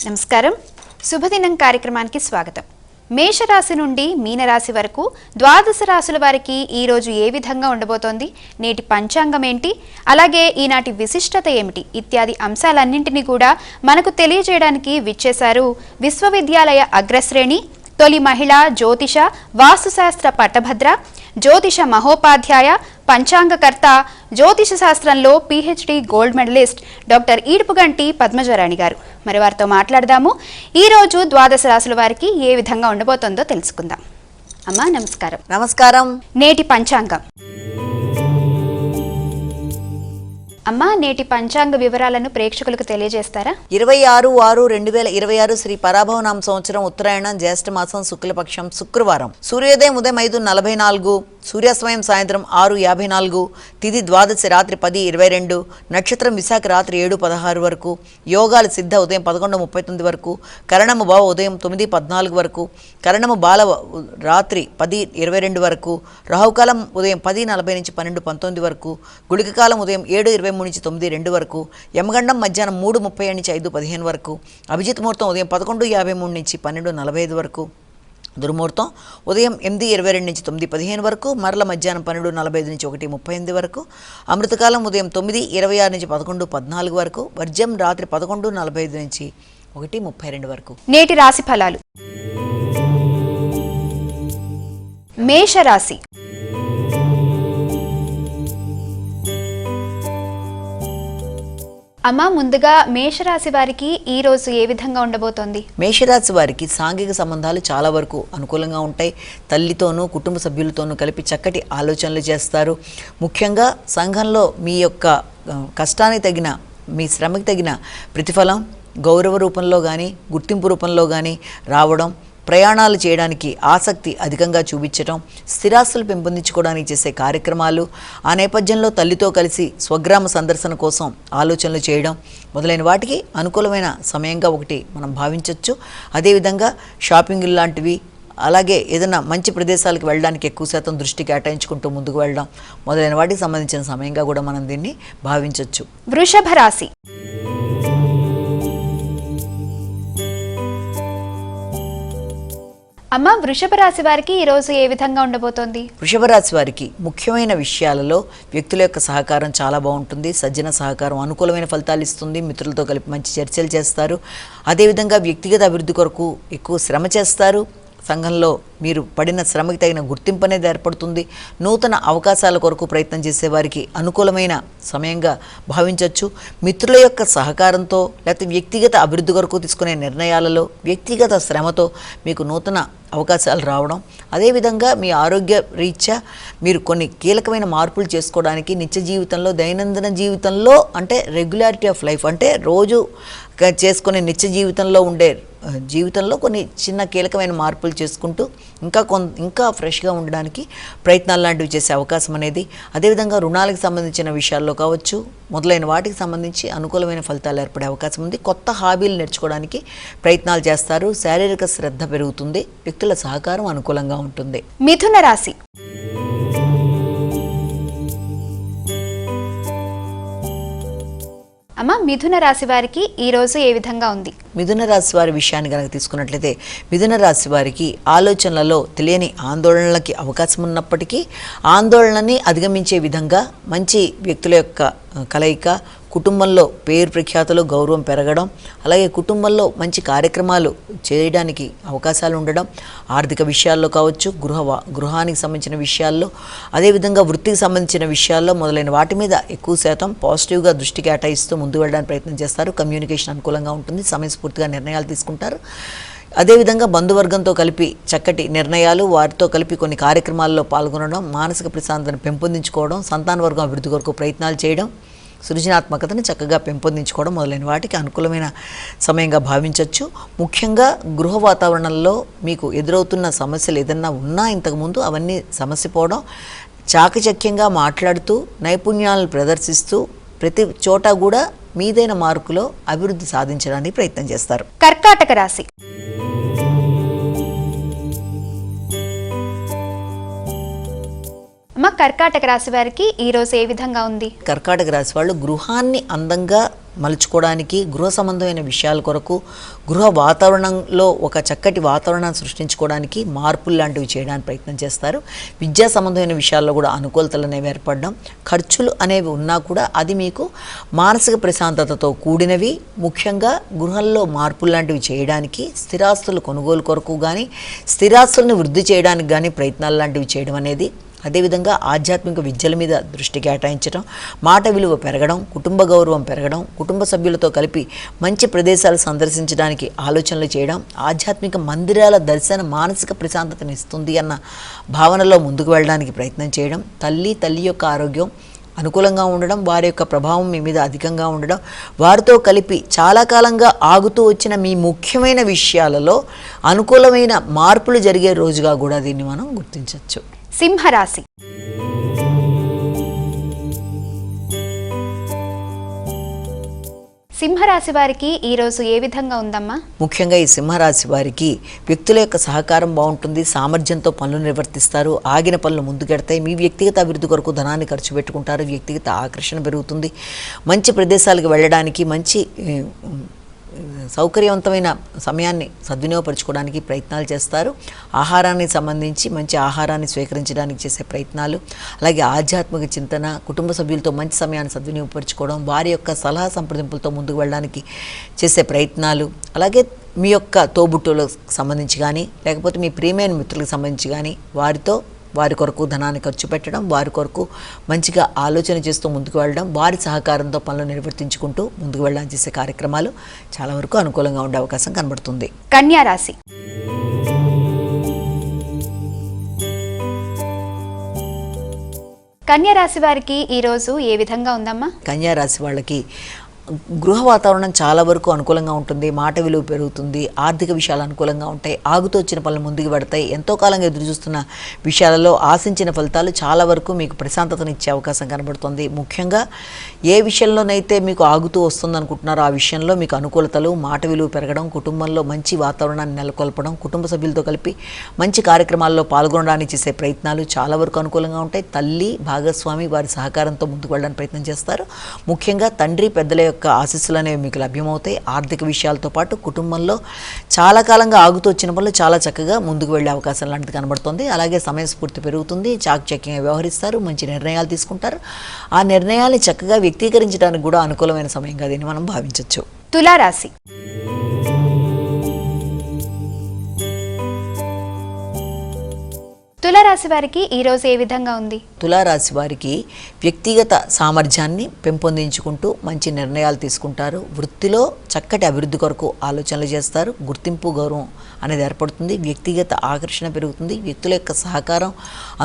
నమస్కారం. శుభదినం కార్యక్రమానికి స్వాగతం. మేషరాశి నుండి మీనరాశి వరకు ద్వాదశ రాశుల వారికి ఈ రోజు ఏ విధంగా ఉండబోతోంది, నేటి పంచాంగం ఏంటి, అలాగే ఈనాటి విశిష్టత ఏమిటి ఇత్యాది అంశాలన్నింటినీ కూడా మనకు తెలియజేయడానికి విచ్చేశారు విశ్వవిద్యాలయ అగ్రశ్రేణి తొలి మహిళా జ్యోతిష వాస్తుశాస్త్ర పట్టభద్ర జ్యోతిష మహోపాధ్యాయ పంచాంగకర్త జ్యోతిష శాస్త్రంలో PhD gold medallist doctor Edupuganti పద్మజరాణి గారు. మరి వారితో మాట్లాడదాము. ఈరోజు ద్వాదశ రాశుల వారికి ఏ విధంగా ఉండబోతుందో తెలుసుకుందాం. అమ్మా నమస్కారం. నమస్కారం. నేటి పంచాంగం. అమ్మా, నేటి పంచాంగ వివరాలను ప్రేక్షకులకు తెలియజేస్తారా? 26/6/2026 శ్రీ పరాభవనామ సంవత్సరం ఉత్తరాయణం జ్యేష్ఠ మాసం శుక్లపక్షం శుక్రవారం. సూర్యోదయం ఉదయం 5:44, సూర్యాస్తమయం సాయంత్రం 6:54, తిథి ద్వాదశి రాత్రి 10:22, నక్షత్రం విశాఖ రాత్రి 7:16 వరకు, యోగాలు సిద్ధ ఉదయం 11:39 వరకు, కరణము భావ ఉదయం 9:14 వరకు, కరణము బాల రాత్రి 10:22 వరకు, రాహుకాలం ఉదయం 10:40 నుంచి 12:19 వరకు, గుళికకాలం ఉదయం 7:23 నుంచి 9:02 వరకు, యమగండం మధ్యాహ్నం 3:30 నుంచి 5:15 వరకు, అభిజిత్ ముహూర్తం ఉదయం 11:53 నుంచి 12:45 వరకు, దుర్ముహూర్తం ఉదయం 8:22 నుంచి 9:15 వరకు, మరల మధ్యాహ్నం 12:45 నుంచి 1:38 వరకు, అమృతకాలం ఉదయం 9:26 నుంచి 11:14 వరకు, వర్జం రాత్రి 11:45 నుంచి 1:32 వరకు. నేటి రాశి ఫలాలు. మేషరాశి. అమ్మ, ముందుగా మేషరాశి వారికి ఈ రోజు ఏ విధంగా ఉండబోతోంది? మేషరాశి వారికి సాంఘిక సంబంధాలు చాలా వరకు అనుకూలంగా ఉంటాయి. తల్లితోనూ కుటుంబ సభ్యులతోనూ కలిపి చక్కటి ఆలోచనలు చేస్తారు. ముఖ్యంగా సంఘంలో మీ యొక్క కష్టానికి తగిన, మీ శ్రమకి తగిన ప్రతిఫలం గౌరవ రూపంలో కానీ గుర్తింపు రూపంలో కానీ రావడం, ప్రయాణాలు చేయడానికి ఆసక్తి అధికంగా చూపించడం, స్థిరాస్తులు పెంపొందించుకోవడానికి చేసే కార్యక్రమాలు, ఆ నేపథ్యంలో తల్లితో కలిసి స్వగ్రామ సందర్శన కోసం ఆలోచనలు చేయడం మొదలైన వాటికి అనుకూలమైన సమయంగా ఒకటి మనం భావించవచ్చు. అదేవిధంగా షాపింగ్ లాంటివి, అలాగే ఏదైనా మంచి ప్రదేశాలకు వెళ్ళడానికి ఎక్కువ శాతం దృష్టి కేటాయించుకుంటూ ముందుకు వెళ్ళడం మొదలైన వాటికి సంబంధించిన సమయంగా కూడా మనం దీన్ని భావించవచ్చు. వృషభ రాశి. అమ్మ, వృషభ రాశి వారికి ఈ రోజు ఏ విధంగా ఉండబోతోంది? వృషభ రాశి వారికి ముఖ్యమైన విషయాలలో వ్యక్తుల యొక్క సహకారం చాలా బాగుంటుంది. సజ్జన సహకారం అనుకూలమైన ఫలితాలు ఇస్తుంది. మిత్రులతో కలిపి మంచి చర్చలు చేస్తారు. అదేవిధంగా వ్యక్తిగత అభివృద్ధి కొరకు ఎక్కువ శ్రమ చేస్తారు. సంఘంలో మీరు పడిన శ్రమకి తగిన గుర్తింపు అనేది ఏర్పడుతుంది. నూతన అవకాశాల కొరకు ప్రయత్నం చేసేవారికి అనుకూలమైన సమయంగా భావించవచ్చు. మిత్రుల యొక్క సహకారంతో లేకపోతే వ్యక్తిగత అభివృద్ధి కొరకు తీసుకునే నిర్ణయాలలో వ్యక్తిగత శ్రమతో మీకు నూతన అవకాశాలు రావడం, అదేవిధంగా మీ ఆరోగ్య రీత్యా మీరు కొన్ని కీలకమైన మార్పులు చేసుకోవడానికి నిత్య జీవితంలో, దైనందిన జీవితంలో అంటే రెగ్యులారిటీ ఆఫ్ లైఫ్ అంటే రోజు చేసుకునే నిత్య జీవితంలో ఉండే జీవితంలో కొన్ని చిన్న కీలకమైన మార్పులు చేసుకుంటూ ఇంకా ఫ్రెష్గా ఉండడానికి ప్రయత్నాలు లాంటివి చేసే అవకాశం అనేది, అదేవిధంగా రుణాలకు సంబంధించిన విషయాల్లో కావచ్చు మొదలైన వాటికి సంబంధించి అనుకూలమైన ఫలితాలు ఏర్పడే అవకాశం ఉంది. కొత్త హాబీలు నేర్చుకోవడానికి ప్రయత్నాలు చేస్తారు. శారీరక శ్రద్ధ పెరుగుతుంది. వ్యక్తుల సహకారం అనుకూలంగా ఉంటుంది. మిథున రాశి. అమ్మ, మిథున రాశి వారికి ఈ రోజు ఏ విధంగా ఉంది? మిథున రాశి వారి విషయాన్ని కనుక తీసుకున్నట్లయితే మిథున రాశి వారికి ఆలోచనలలో తెలియని ఆందోళనలకి అవకాశం ఉన్నప్పటికీ ఆందోళనని అధిగమించే విధంగా మంచి వ్యక్తుల యొక్క కలయిక, కుటుంబంలో పేరు ప్రఖ్యాతులు గౌరవం పెరగడం, అలాగే కుటుంబంలో మంచి కార్యక్రమాలు చేయడానికి అవకాశాలు ఉండడం, ఆర్థిక విషయాల్లో కావచ్చు, గృహానికి సంబంధించిన విషయాల్లో, అదేవిధంగా వృత్తికి సంబంధించిన విషయాల్లో మొదలైన వాటి మీద ఎక్కువ శాతం పాజిటివ్గా దృష్టి కేటాయిస్తూ ముందుకు వెళ్ళడానికి ప్రయత్నం చేస్తారు. కమ్యూనికేషన్ అనుకూలంగా ఉంటుంది. సమయస్ఫూర్తిగా నిర్ణయాలు తీసుకుంటారు. అదేవిధంగా బంధువర్గంతో కలిపి చక్కటి నిర్ణయాలు, వారితో కలిపి కొన్ని కార్యక్రమాల్లో పాల్గొనడం, మానసిక ప్రశాంతతను పెంపొందించుకోవడం, సంతానవర్గం అభివృద్ధి కొరకు ప్రయత్నాలు చేయడం, సృజనాత్మకతను చక్కగా పెంపొందించుకోవడం మొదలైన వాటికి అనుకూలమైన సమయంగా భావించవచ్చు. ముఖ్యంగా గృహ వాతావరణంలో మీకు ఎదురవుతున్న సమస్యలు ఏదన్నా ఉన్నా ఇంతకుముందు అవన్నీ సమస్యపోవడం, చాకచక్యంగా మాట్లాడుతూ నైపుణ్యాలను ప్రదర్శిస్తూ ప్రతి చోట కూడా మీదైన మార్కులో అభివృద్ధి సాధించడానికి ప్రయత్నం చేస్తారు. కర్కాటక రాశి. అమ్మ, కర్కాటక రాశి వారికి ఈ రోజు ఏ విధంగా ఉంది? కర్కాటక రాశి వాళ్ళు గృహాన్ని అందంగా మలుచుకోవడానికి, గృహ సంబంధమైన విషయాల కొరకు, గృహ వాతావరణంలో ఒక చక్కటి వాతావరణాన్ని సృష్టించుకోవడానికి మార్పులు లాంటివి చేయడానికి ప్రయత్నం చేస్తారు. విద్యా సంబంధమైన విషయాల్లో కూడా అనుకూలతలు అనేవి ఏర్పడడం, ఖర్చులు అనేవి ఉన్నా కూడా అది మీకు మానసిక ప్రశాంతతతో కూడినవి. ముఖ్యంగా గృహంలో మార్పులు లాంటివి చేయడానికి, స్థిరాస్తులు కొనుగోలు కొరకు కానీ, స్థిరాస్తులను వృద్ధి చేయడానికి కానీ ప్రయత్నాలు లాంటివి చేయడం అనేది, అదేవిధంగా ఆధ్యాత్మిక విద్యల మీద దృష్టి కేటాయించడం, మాట విలువ పెరగడం, కుటుంబ గౌరవం పెరగడం, కుటుంబ సభ్యులతో కలిపి మంచి ప్రదేశాలు సందర్శించడానికి ఆలోచనలు చేయడం, ఆధ్యాత్మిక మందిరాల దర్శనం మానసిక ప్రశాంతతను ఇస్తుంది అన్న భావనలో ముందుకు వెళ్ళడానికి ప్రయత్నం చేయడం, తల్లి యొక్క ఆరోగ్యం అనుకూలంగా ఉండడం, వారి యొక్క ప్రభావం మీ మీద అధికంగా ఉండడం, వారితో కలిపి చాలా కాలంగా ఆగుతూ వచ్చిన మీ ముఖ్యమైన విషయాలలో అనుకూలమైన మార్పులు జరిగే రోజుగా కూడా దీన్ని మనం గుర్తించవచ్చు. సింహరాశి. సింహరాశి వారికి ఈరోజు ఏ విధంగా ఉందమ్మా? ముఖ్యంగా ఈ సింహరాశి వారికి వ్యక్తుల యొక్క సహకారం బాగుంటుంది, సామర్థ్యంతో పనులు నిర్వర్తిస్తారు, ఆగిన పనులు ముందుకెడతాయి, మీ వ్యక్తిగత అభివృద్ధి కొరకు ధనాన్ని ఖర్చు పెట్టుకుంటారు, వ్యక్తిగత ఆకర్షణ పెరుగుతుంది, మంచి ప్రదేశాలకు వెళ్ళడానికి, మంచి సౌకర్యవంతమైన సమయాన్ని సద్వినియోగపరచుకోవడానికి ప్రయత్నాలు చేస్తారు. ఆహారానికి సంబంధించి మంచి ఆహారాన్ని స్వీకరించడానికి చేసే ప్రయత్నాలు, అలాగే ఆధ్యాత్మిక చింతన, కుటుంబ సభ్యులతో మంచి సమయాన్ని సద్వినియోగపరచుకోవడం, వారి యొక్క సలహా సంప్రదింపులతో ముందుకు వెళ్ళడానికి చేసే ప్రయత్నాలు, అలాగే మీ యొక్క తోబుట్టువులకు సంబంధించి కానీ, లేకపోతే మీ ప్రియమైన మిత్రులకు సంబంధించి కానీ వారి కొరకు ధనాన్ని ఖర్చు పెట్టడం, వారి కొరకు మంచిగా ఆలోచన చేస్తూ ముందుకు వెళ్ళడం, వారి సహకారంతో పనులు నిర్వర్తించుకుంటూ ముందుకు వెళ్ళడానికి చేసే కార్యక్రమాలు చాలా వరకు అనుకూలంగా ఉండే అవకాశం కనబడుతుంది. కన్యా రాశి. కన్యా రాశి వారికి ఈరోజు ఏ విధంగా ఉందమ్మా? కన్యా రాశి వాళ్ళకి గృహ వాతావరణం చాలా వరకు అనుకూలంగా ఉంటుంది, మాట విలువ పెరుగుతుంది, ఆర్థిక విషయాలు అనుకూలంగా ఉంటాయి, ఆగుతూ వచ్చిన పనులు ముందుకు పెడతాయి, ఎంతో కాలంగా ఎదురు చూస్తున్న విషయాలలో ఆశించిన ఫలితాలు చాలా వరకు మీకు ప్రశాంతతనిచ్చే అవకాశం కనబడుతుంది. ముఖ్యంగా ఏ విషయంలోనైతే మీకు ఆగుతూ వస్తుంది అనుకుంటున్నారో ఆ విషయంలో మీకు అనుకూలతలు, మాట విలువ పెరగడం, కుటుంబంలో మంచి వాతావరణాన్ని నెలకొల్పడం, కుటుంబ సభ్యులతో కలిపి మంచి కార్యక్రమాల్లో పాల్గొనడానికి చేసే ప్రయత్నాలు చాలా వరకు అనుకూలంగా ఉంటాయి. తల్లి భాగస్వామి వారి సహకారంతో ముందుకు వెళ్ళడానికి ప్రయత్నం చేస్తారు. ముఖ్యంగా తండ్రి పెద్దల యొక్క ఆశీస్సులు అనేవి మీకు లభ్యమవుతాయి. ఆర్థిక విషయాలతో పాటు కుటుంబంలో చాలా కాలంగా ఆగుతూ వచ్చిన పనులు చాలా చక్కగా ముందుకు వెళ్ళే అవకాశం లాంటిది కనబడుతుంది. అలాగే సమయస్ఫూర్తి పెరుగుతుంది, చాకచక్యంగా వ్యవహరిస్తారు, మంచి నిర్ణయాలు తీసుకుంటారు. ఆ నిర్ణయాల్ని చక్కగా వ్యక్తీకరించడానికి కూడా అనుకూలమైన సమయంగా దీన్ని మనం భావించవచ్చు. తులారాశి. తులారాశి వారికి ఈరోజు ఏ విధంగా ఉంది? తులారాశి వారికి వ్యక్తిగత సామర్థ్యాన్ని పెంపొందించుకుంటూ మంచి నిర్ణయాలు తీసుకుంటారు, వృత్తిలో చక్కటి అభివృద్ధి కొరకు ఆలోచనలు చేస్తారు, గుర్తింపు గౌరవం అనేది ఏర్పడుతుంది, వ్యక్తిగత ఆకర్షణ పెరుగుతుంది, వ్యక్తుల యొక్క సహకారం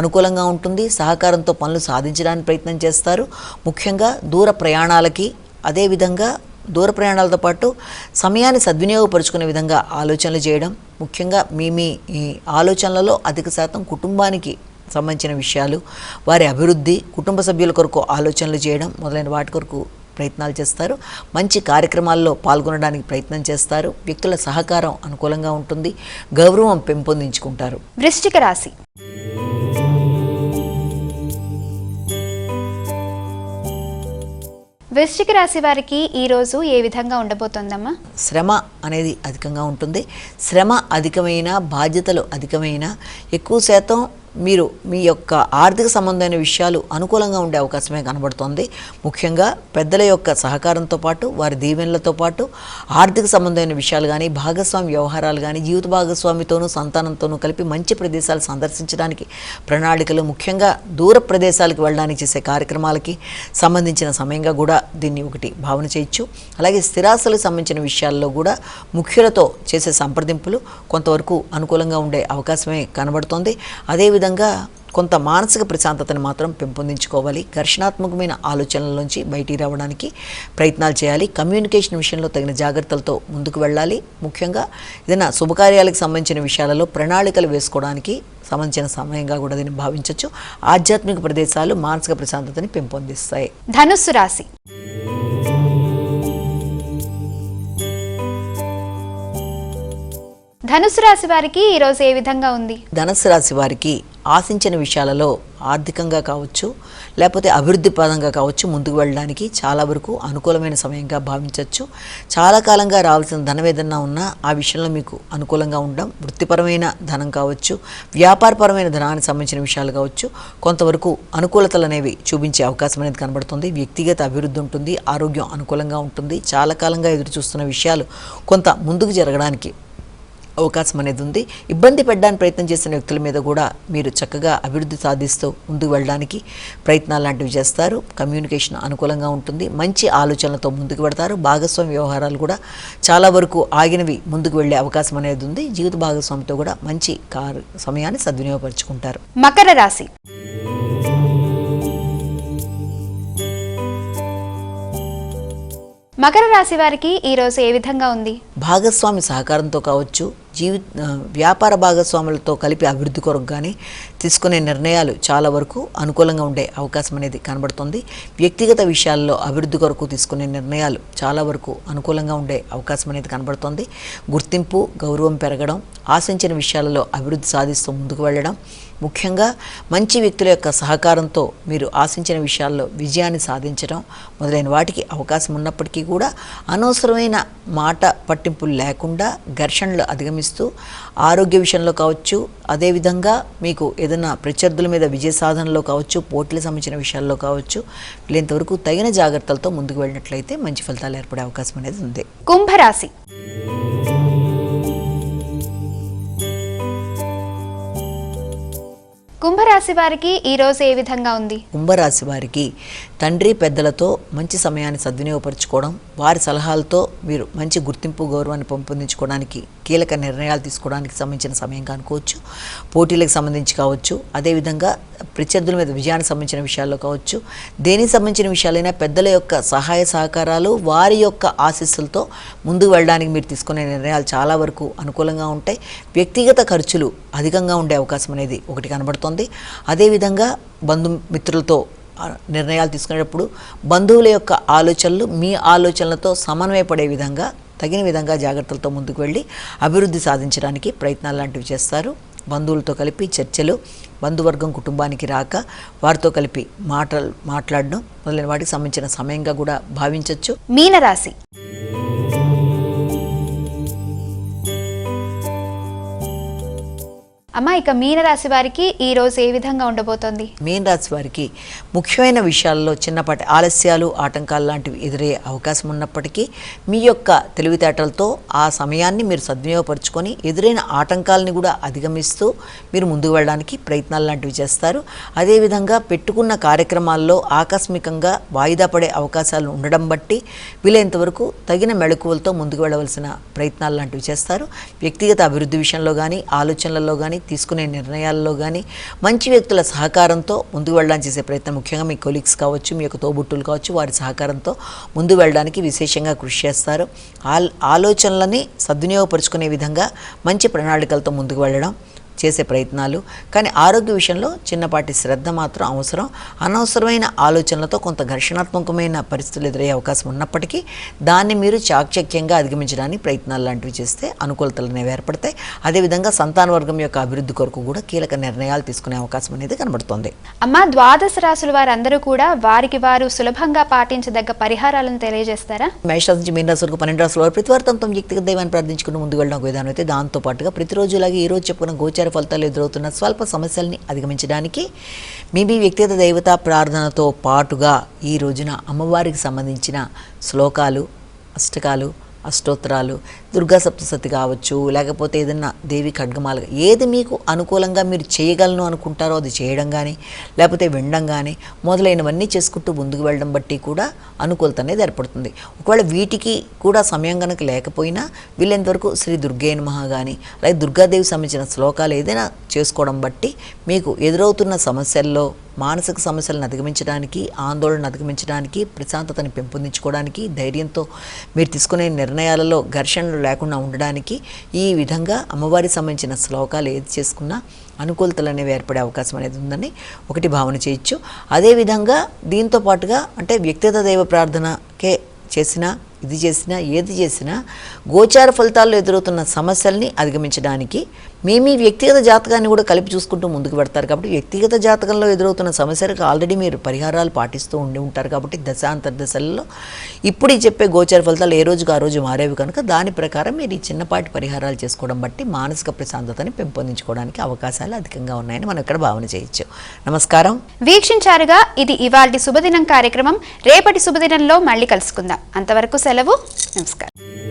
అనుకూలంగా ఉంటుంది, సహకారంతో పనులు సాధించడానికి ప్రయత్నం చేస్తారు. ముఖ్యంగా దూర ప్రయాణాలకి, అదేవిధంగా దూర ప్రయాణాలతో పాటు సమయాన్ని సద్వినియోగపరుచుకునే విధంగా ఆలోచనలు చేయడం, ముఖ్యంగా మీ ఈ ఆలోచనలలో అధిక శాతం కుటుంబానికి సంబంధించిన విషయాలు, వారి అభివృద్ధి, కుటుంబ సభ్యుల కొరకు ఆలోచనలు చేయడం మొదలైన వాటి కొరకు ప్రయత్నాలు చేస్తారు. మంచి కార్యక్రమాల్లో పాల్గొనడానికి ప్రయత్నం చేస్తారు, వ్యక్తుల సహకారం అనుకూలంగా ఉంటుంది, గౌరవం పెంపొందించుకుంటారు. వృశ్చిక రాశి. వృశ్చిక రాశి వారికి ఈరోజు ఏ విధంగా ఉండబోతోందమ్మా? శ్రమ అనేది అధికంగా ఉంటుంది. శ్రమ అధికమైన, బాధ్యతలు అధికమైన, ఎక్కువ శాతం మీరు మీ యొక్క ఆర్థిక సంబంధమైన విషయాలు అనుకూలంగా ఉండే అవకాశమే కనబడుతోంది. ముఖ్యంగా పెద్దల యొక్క సహకారంతో పాటు, వారి దీవెనలతో పాటు ఆర్థిక సంబంధమైన విషయాలు కానీ, భాగస్వామి వ్యవహారాలు కానీ, జీవిత భాగస్వామితోనూ సంతానంతోనూ కలిపి మంచి ప్రదేశాలు సందర్శించడానికి ప్రణాళికలు, ముఖ్యంగా దూర ప్రదేశాలకు వెళ్ళడానికి చేసే కార్యక్రమాలకి సంబంధించిన సమయంగా కూడా దీన్ని ఒకటి భావన చేయొచ్చు. అలాగే స్థిరాస్తులకు సంబంధించిన విషయాల్లో కూడా ముఖ్యులతో చేసే సంప్రదింపులు కొంతవరకు అనుకూలంగా ఉండే అవకాశమే కనబడుతోంది. అదేవిధంగా కొంత మానసిక ప్రశాంతతను మాత్రం పెంపొందించుకోవాలి. ఘర్షణాత్మకమైన ఆలోచనల బయటికి రావడానికి ప్రయత్నాలు చేయాలి. కమ్యూనికేషన్ విషయంలో తగిన జాగ్రత్తలతో ముందుకు వెళ్ళాలి. ముఖ్యంగా ఏదైనా శుభకార్యాలకు సంబంధించిన విషయాలలో ప్రణాళికలు వేసుకోవడానికి సంబంధించిన సమయంగా కూడా దీన్ని భావించవచ్చు. ఆధ్యాత్మిక ప్రదేశాలు మానసిక ప్రశాంతతని పెంపొందిస్తాయి. ధనుస్సు రాశి. ధనుసు రాశి వారికి ఈరోజు ఏ విధంగా ఉంది? ధనుసు రాశి వారికి ఆశించిన విషయాలలో ఆర్థికంగా కావచ్చు, లేకపోతే అభివృద్ధి పదంగా కావచ్చు ముందుకు వెళ్ళడానికి చాలా వరకు అనుకూలమైన సమయంగా భావించవచ్చు. చాలా కాలంగా రావాల్సిన ధనం ఏదన్నా ఉన్నా ఆ విషయంలో మీకు అనుకూలంగా ఉండడం, వృత్తిపరమైన ధనం కావచ్చు, వ్యాపారపరమైన ధనానికి సంబంధించిన విషయాలు కావచ్చు, కొంతవరకు అనుకూలతలు అనేవి చూపించే అవకాశం అనేది కనబడుతుంది. వ్యక్తిగత అభివృద్ధి ఉంటుంది, ఆరోగ్యం అనుకూలంగా ఉంటుంది. చాలా కాలంగా ఎదురు చూస్తున్న విషయాలు కొంత ముందుకు జరగడానికి అవకాశం అనేది ఉంది. ఇబ్బంది పెట్టడానికి ప్రయత్నం చేసిన వ్యక్తుల మీద కూడా మీరు చక్కగా అభివృద్ధి సాధిస్తూ ముందుకు వెళ్ళడానికి ప్రయత్నాలు లాంటివి చేస్తారు. కమ్యూనికేషన్ అనుకూలంగా ఉంటుంది. మంచి ఆలోచనలతో ముందుకు పెడతారు. భాగస్వామి వ్యవహారాలు కూడా చాలా వరకు ఆగినవి ముందుకు వెళ్ళే అవకాశం అనేది ఉంది. జీవిత భాగస్వామితో కూడా మంచి సమయాన్ని సద్వినియోగపరుచుకుంటారు. మకర రాశి. మకర రాశి వారికి ఈ రోజు ఏ విధంగా ఉంది? భాగస్వామి సహకారంతో కావచ్చు, వ్యాపార భాగస్వాములతో కలిపి అభివృద్ధి కొరకు కానీ తీసుకునే నిర్ణయాలు చాలా వరకు అనుకూలంగా ఉండే అవకాశం అనేది కనబడుతుంది. వ్యక్తిగత విషయాల్లో అభివృద్ధి కొరకు తీసుకునే నిర్ణయాలు చాలా వరకు అనుకూలంగా ఉండే అవకాశం అనేది కనబడుతుంది. గుర్తింపు, గౌరవం పెరగడం, ఆశించిన విషయాలలో అభివృద్ధి సాధిస్తూ ముందుకు వెళ్ళడం, ముఖ్యంగా మంచి వ్యక్తుల యొక్క సహకారంతో మీరు ఆశించిన విషయాల్లో విజయాన్ని సాధించడం మొదలైన వాటికి అవకాశం ఉన్నప్పటికీ కూడా అనవసరమైన మాట పట్టింపులు లేకుండా ఘర్షణలు అధిగమిస్తూ ఆరోగ్య విషయంలో కావచ్చు, అదేవిధంగా మీకు ఏదైనా ప్రత్యర్థుల మీద విజయ సాధనలో కావచ్చు, పోటీలకు సంబంధించిన విషయాల్లో కావచ్చు, వీళ్ళంతవరకు తగిన జాగ్రత్తలతో ముందుకు వెళ్ళినట్లయితే మంచి ఫలితాలు ఏర్పడే అవకాశం అనేది ఉంది. కుంభరాశి. కుంభరాశి వారికి ఈ రోజు ఏ విధంగా ఉంది? కుంభరాశి వారికి తండ్రి పెద్దలతో మంచి సమయాన్ని సద్వినియోగపరచుకోవడం, వారి సలహాలతో మీరు మంచి గుర్తింపు, గౌరవాన్ని పెంపొందించుకోవడానికి, కీలక నిర్ణయాలు తీసుకోవడానికి సంబంధించిన సమయంగా అనుకోవచ్చు. పోటీలకు సంబంధించి కావచ్చు, అదేవిధంగా ప్రత్యర్థుల మీద విజయానికి సంబంధించిన విషయాల్లో కావచ్చు, దేనికి సంబంధించిన విషయాలైనా పెద్దల యొక్క సహాయ సహకారాలు, వారి యొక్క ఆశీస్సులతో ముందుకు వెళ్ళడానికి మీరు తీసుకునే నిర్ణయాలు చాలా వరకు అనుకూలంగా ఉంటాయి. వ్యక్తిగత ఖర్చులు అధికంగా ఉండే అవకాశం అనేది ఒకటి కనబడుతుంది. అదేవిధంగా బంధుమిత్రులతో నిర్ణయాలు తీసుకునేటప్పుడు బంధువుల యొక్క ఆలోచనలు మీ ఆలోచనలతో సమన్వయపడే విధంగా తగిన విధంగా జాగ్రత్తలతో ముందుకు వెళ్ళి అభివృద్ధి సాధించడానికి ప్రయత్నాలు లాంటివి చేస్తారు. బంధువులతో కలిపి చర్చలు, బంధువర్గం కుటుంబానికి రాక వారితో కలిపి మాట్లాడడం మొదలైన వాటికి సంబంధించిన సమయంగా కూడా భావించవచ్చు. మీనరాశి. అమ్మా, ఇక మీనరాశి వారికి ఈ రోజు ఏ విధంగా ఉండబోతోంది? మీనరాశి వారికి ముఖ్యమైన విషయాల్లో చిన్నపాటి ఆలస్యాలు, ఆటంకాలు లాంటివి ఎదురయ్యే అవకాశం ఉన్నప్పటికీ మీ యొక్క తెలివితేటలతో ఆ సమయాన్ని మీరు సద్వినియోగపరుచుకొని ఎదురైన ఆటంకాలని కూడా అధిగమిస్తూ మీరు ముందుకు వెళ్ళడానికి ప్రయత్నాలు లాంటివి చేస్తారు. అదేవిధంగా పెట్టుకున్న కార్యక్రమాల్లో ఆకస్మికంగా వాయిదా పడే అవకాశాలు ఉండడం బట్టి వీలైనంతవరకు తగిన మెళకువలతో ముందుకు వెళ్ళవలసిన ప్రయత్నాలు లాంటివి చేస్తారు. వ్యక్తిగత అభివృద్ధి విషయంలో కానీ, ఆలోచనలలో కానీ, తీసుకునే నిర్ణయాల్లో కానీ మంచి వ్యక్తుల సహకారంతో ముందుకు వెళ్ళడానికి చేసే ప్రయత్నం, ముఖ్యంగా మీ కొలీగ్స్ కావచ్చు, మీ యొక్క తోబుట్టులు కావచ్చు, వారి సహకారంతో ముందుకు వెళ్ళడానికి విశేషంగా కృషి చేస్తారు. ఆలోచనలని సద్వినియోగపరుచుకునే విధంగా మంచి ప్రణాళికలతో ముందుకు వెళ్ళడం చేసే ప్రయత్నాలు. కానీ ఆరోగ్య విషయంలో చిన్నపాటి శ్రద్ధ మాత్రం అవసరం. అనవసరమైన ఆలోచనలతో కొంత ఘర్షణాత్మకమైన పరిస్థితులు ఎదురయ్యే అవకాశం ఉన్నప్పటికీ దాన్ని మీరు చాకచక్యంగా అధిగమించడానికి ప్రయత్నాలు లాంటివి చేస్తే అనుకూలతలు అనేవి ఏర్పడతాయి. అదేవిధంగా సంతాన వర్గం యొక్క అభివృద్ధి కొరకు కూడా కీలక నిర్ణయాలు తీసుకునే అవకాశం అనేది కనబడుతుంది. అమ్మ, ద్వాదశ రాశుల వారందరూ కూడా వారికి వారు సులభంగా పాటించదగ్గ పరిహారాలను తెలియజేస్తారా? మేషరాశి నుంచి మీన రాశి వరకు 12 రాశుల వారు ప్రతి వారు తమ వ్యక్తిగత దైవాన్ని ప్రార్థించుకుని ముందుకు వెళ్ళడం విధానం అయితే, దాంతో పాటుగా ప్రతిరోజు ఇలాగే ఈ రోజు చెప్పుకున్న గోచార ఫలితాలు ఎదురవుతున్న స్వల్ప సమస్యల్ని అధిగమించడానికి మీ వ్యక్తిగత దైవతా ప్రార్థనతో పాటుగా ఈ రోజున అమ్మవారికి సంబంధించిన శ్లోకాలు, అష్టకాలు, అష్టోత్తరాలు, దుర్గా సప్తశతి కావచ్చు, లేకపోతే ఏదన్నా దేవి ఖడ్గమాల, ఏది మీకు అనుకూలంగా మీరు చేయగలను అనుకుంటారో అది చేయడం కానీ, లేకపోతే వినడం కానీ మొదలైనవన్నీ చేసుకుంటూ ముందుకు వెళ్ళడం బట్టి కూడా అనుకూలత అనేది ఏర్పడుతుంది. ఒకవేళ వీటికి కూడా సమయం కనుక లేకపోయినా వీళ్ళంతవరకు శ్రీ దుర్గే నమః కానీ, అలాగే దుర్గాదేవి సంబంధించిన శ్లోకాలు ఏదైనా చేసుకోవడం బట్టి మీకు ఎదురవుతున్న సమస్యల్లో మానసిక సమస్యలను అధిగమించడానికి, ఆందోళన అధిగమించడానికి, ప్రశాంతతని పెంపొందించుకోవడానికి, ధైర్యంతో మీరు తీసుకునే నిర్ణయాలలో ఘర్షణలు లేకుండా ఉండడానికి ఈ విధంగా అమ్మవారికి సంబంధించిన శ్లోకాలు ఏది చేసుకున్నా అనుకూలతలు అనేవి ఏర్పడే అవకాశం అనేది ఉందని ఒకటి భావన చేయొచ్చు. అదేవిధంగా దీంతో పాటుగా అంటే వ్యక్తిగత దైవ ప్రార్థనకే చేసిన ఇది చేసినా ఏది చేసినా గోచార ఫలితాల్లో ఎదురవుతున్న సమస్యల్ని అధిగమించడానికి మీ వ్యక్తిగత జాతకాన్ని కూడా కలిపి చూసుకుంటూ ముందుకు పెడతారు కాబట్టి వ్యక్తిగత జాతకంలో ఎదురవుతున్న సమస్యలకు ఆల్రెడీ మీరు పరిహారాలు పాటిస్తూ ఉంటారు కాబట్టి దశాంతర్దశలలో ఇప్పుడు ఈ చెప్పే గోచార ఫలితాలు ఏ రోజుకు ఆ రోజు మారేవి కనుక దాని ప్రకారం మీరు ఈ చిన్నపాటి పరిహారాలు చేసుకోవడం బట్టి మానసిక ప్రశాంతతని పెంపొందించుకోవడానికి అవకాశాలు అధికంగా ఉన్నాయని మనం ఇక్కడ భావన చేయొచ్చు. నమస్కారం. వీక్షించారుగా ఇది ఇవాల్టి శుభదినం కార్యక్రమం. రేపటి శుభదినంలో మళ్ళీ కలుసుకుందాం. అంతవరకు సెలవు. నమస్కారం.